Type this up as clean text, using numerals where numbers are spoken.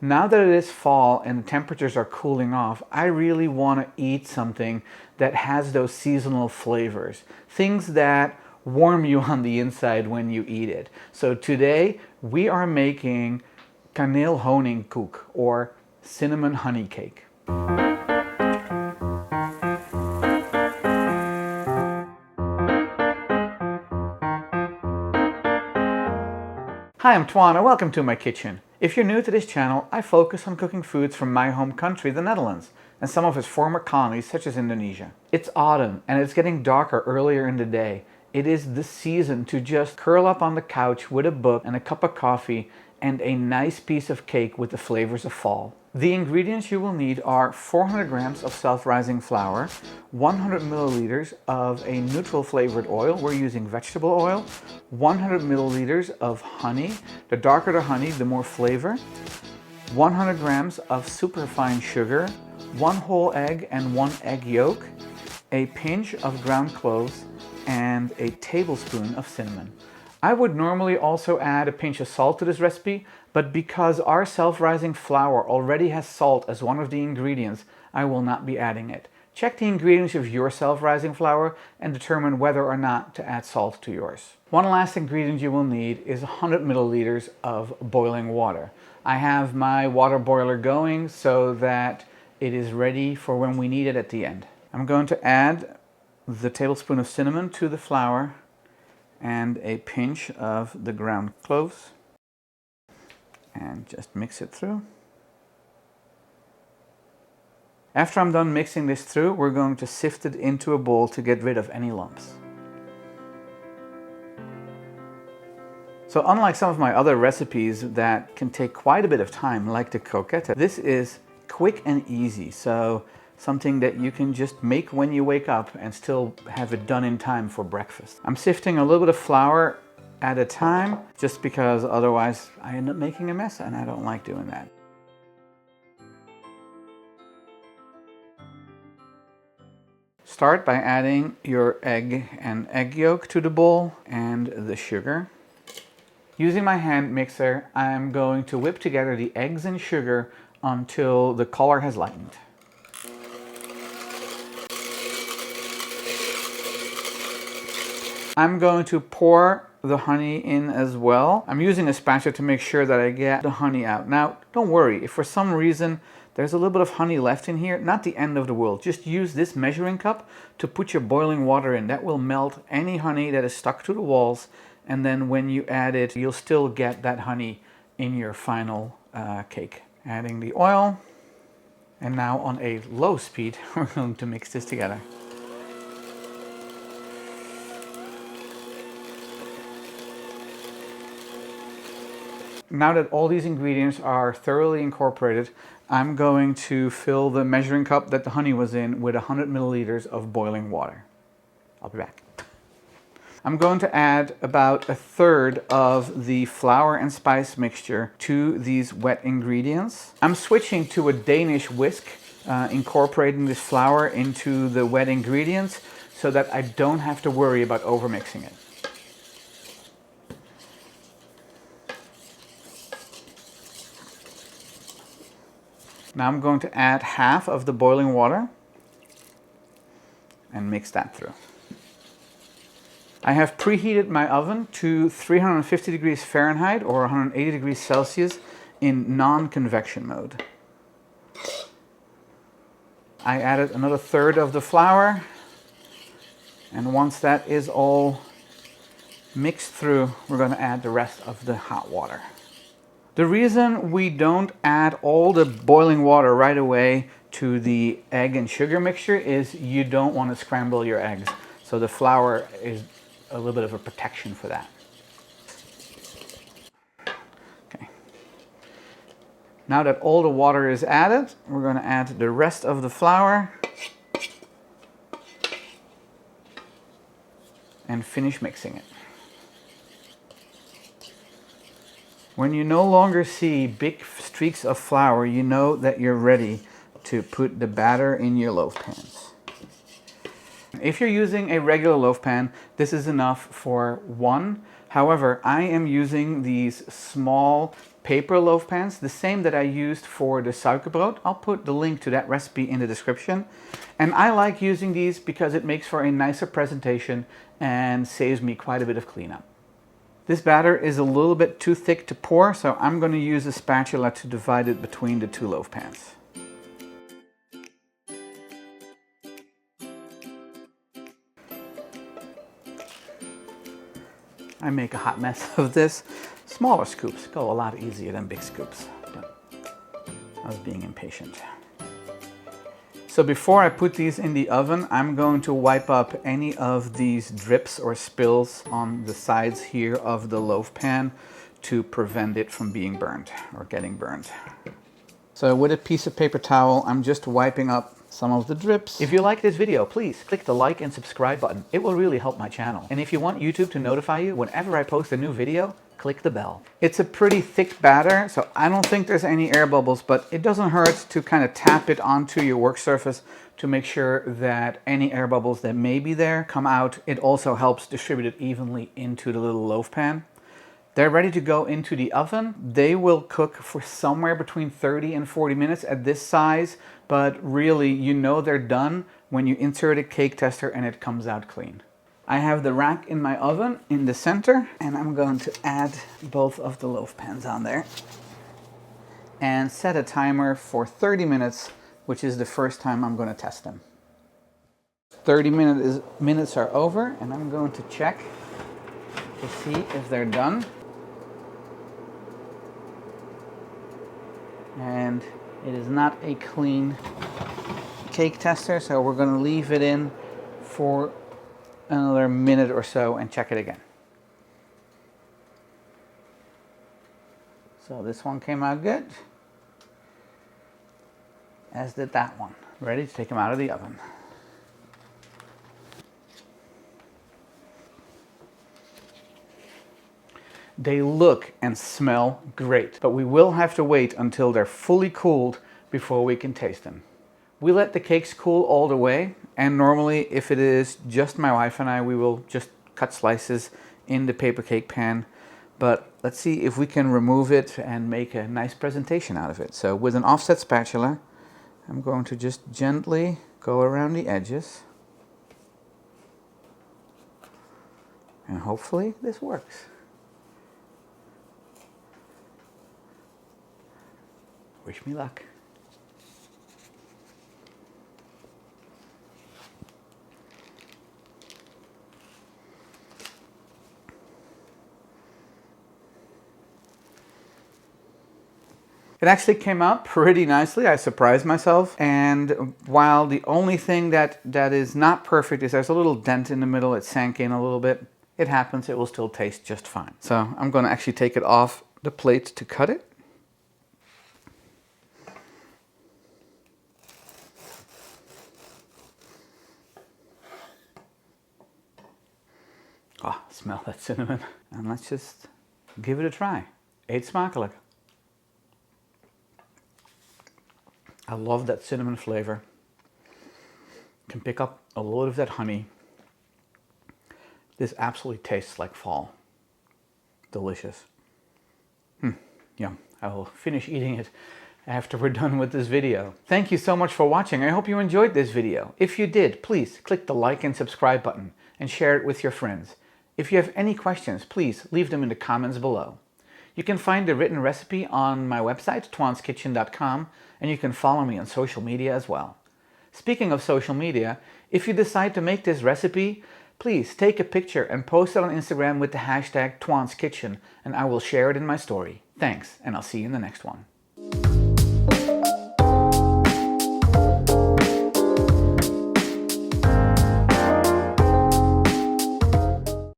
Now that it is fall and the temperatures are cooling off, I really want to eat something that has those seasonal flavors. Things that warm you on the inside when you eat it. So today we are making kanelhoningkoek or cinnamon honey cake. Hi, I'm Tuan and welcome to my kitchen. If you're new to this channel, I focus on cooking foods from my home country, the Netherlands, and some of its former colonies such as Indonesia. It's autumn and it's getting darker earlier in the day. It is the season to just curl up on the couch with a book and a cup of coffee and a nice piece of cake with the flavors of fall. The ingredients you will need are 400 grams of self-rising flour, 100 milliliters of a neutral flavored oil, we're using vegetable oil, 100 milliliters of honey, the darker the honey, the more flavor, 100 grams of superfine sugar, 1 whole egg and 1 egg yolk, a pinch of ground cloves, and a tablespoon of cinnamon. I would normally also add a pinch of salt to this recipe, but because our self-rising flour already has salt as one of the ingredients, I will not be adding it. Check the ingredients of your self-rising flour and determine whether or not to add salt to yours. One last ingredient you will need is 100 milliliters of boiling water. I have my water boiler going so that it is ready for when we need it at the end. I'm going to add the tablespoon of cinnamon to the flour and a pinch of the ground cloves and just mix it through. After I'm done mixing this through, we're going to sift it into a bowl to get rid of any lumps. So unlike some of my other recipes that can take quite a bit of time, like the croquette, this is quick and easy. So something that you can just make when you wake up and still have it done in time for breakfast. I'm sifting a little bit of flour at a time just because otherwise I end up making a mess and I don't like doing that. Start by adding your egg and egg yolk to the bowl and the sugar. Using my hand mixer, I'm going to whip together the eggs and sugar until the color has lightened. I'm going to pour the honey in as well. I'm using a spatula to make sure that I get the honey out. Now, don't worry, if for some reason there's a little bit of honey left in here, not the end of the world. Just use this measuring cup to put your boiling water in. That will melt any honey that is stuck to the walls, and then when you add it, you'll still get that honey in your final cake. Adding the oil, and now on a low speed, we're going to mix this together. Now that all these ingredients are thoroughly incorporated, I'm going to fill the measuring cup that the honey was in with 100 milliliters of boiling water. I'll be back. I'm going to add about a third of the flour and spice mixture to these wet ingredients. I'm switching to a Danish whisk, incorporating this flour into the wet ingredients so that I don't have to worry about overmixing it. Now I'm going to add half of the boiling water and mix that through. I have preheated my oven to 350 degrees Fahrenheit or 180 degrees Celsius in non-convection mode. I added another third of the flour, and once that is all mixed through, we're going to add the rest of the hot water. The reason we don't add all the boiling water right away to the egg and sugar mixture is you don't want to scramble your eggs. So the flour is a little bit of a protection for that. Okay. Now that all the water is added, we're going to add the rest of the flour and finish mixing it. When you no longer see big streaks of flour, you know that you're ready to put the batter in your loaf pans. If you're using a regular loaf pan, this is enough for one. However, I am using these small paper loaf pans, the same that I used for the suikerbrood. I'll put the link to that recipe in the description. And I like using these because it makes for a nicer presentation and saves me quite a bit of cleanup. This batter is a little bit too thick to pour, so I'm going to use a spatula to divide it between the two loaf pans. I make a hot mess of this. Smaller scoops go a lot easier than big scoops. I was being impatient. So before I put these in the oven, I'm going to wipe up any of these drips or spills on the sides here of the loaf pan to prevent it from being burned or getting burned. So with a piece of paper towel, I'm just wiping up some of the drips. If you like this video, please click the like and subscribe button. It will really help my channel. And if you want YouTube to notify you whenever I post a new video, click the bell. It's a pretty thick batter, so I don't think there's any air bubbles, but it doesn't hurt to kind of tap it onto your work surface to make sure that any air bubbles that may be there come out. It also helps distribute it evenly into the little loaf pan. They're ready to go into the oven. They will cook for somewhere between 30 and 40 minutes at this size, but really you know they're done when you insert a cake tester and it comes out clean. I have the rack in my oven in the center, and I'm going to add both of the loaf pans on there and set a timer for 30 minutes, which is the first time I'm going to test them. 30 minutes are over, and I'm going to check to see if they're done. And it is not a clean cake tester, so we're going to leave it in for another minute or so and check it again. So this one came out good, as did that one. Ready to take them out of the oven. They look and smell great, but we will have to wait until they're fully cooled before we can taste them. We let the cakes cool all the way, and normally if it is just my wife and I, we will just cut slices in the paper cake pan. But let's see if we can remove it and make a nice presentation out of it. So with an offset spatula, I'm going to just gently go around the edges. And hopefully this works. Wish me luck. It actually came out pretty nicely. I surprised myself. And while the only thing that is not perfect is there's a little dent in the middle, it sank in a little bit. It happens, it will still taste just fine. So I'm going to actually take it off the plate to cut it. Oh, smell that cinnamon. And let's just give it a try. Eet smakelijk. I love that cinnamon flavor. Can pick up a little of that honey. This absolutely tastes like fall. Delicious. Yum. I will finish eating it after we're done with this video. Thank you so much for watching. I hope you enjoyed this video. If you did, please click the like and subscribe button and share it with your friends. If you have any questions, please leave them in the comments below. You can find the written recipe on my website, twanskitchen.com, and you can follow me on social media as well. Speaking of social media, if you decide to make this recipe, please take a picture and post it on Instagram with the hashtag TwansKitchen, and I will share it in my story. Thanks, and I'll see you in the next one.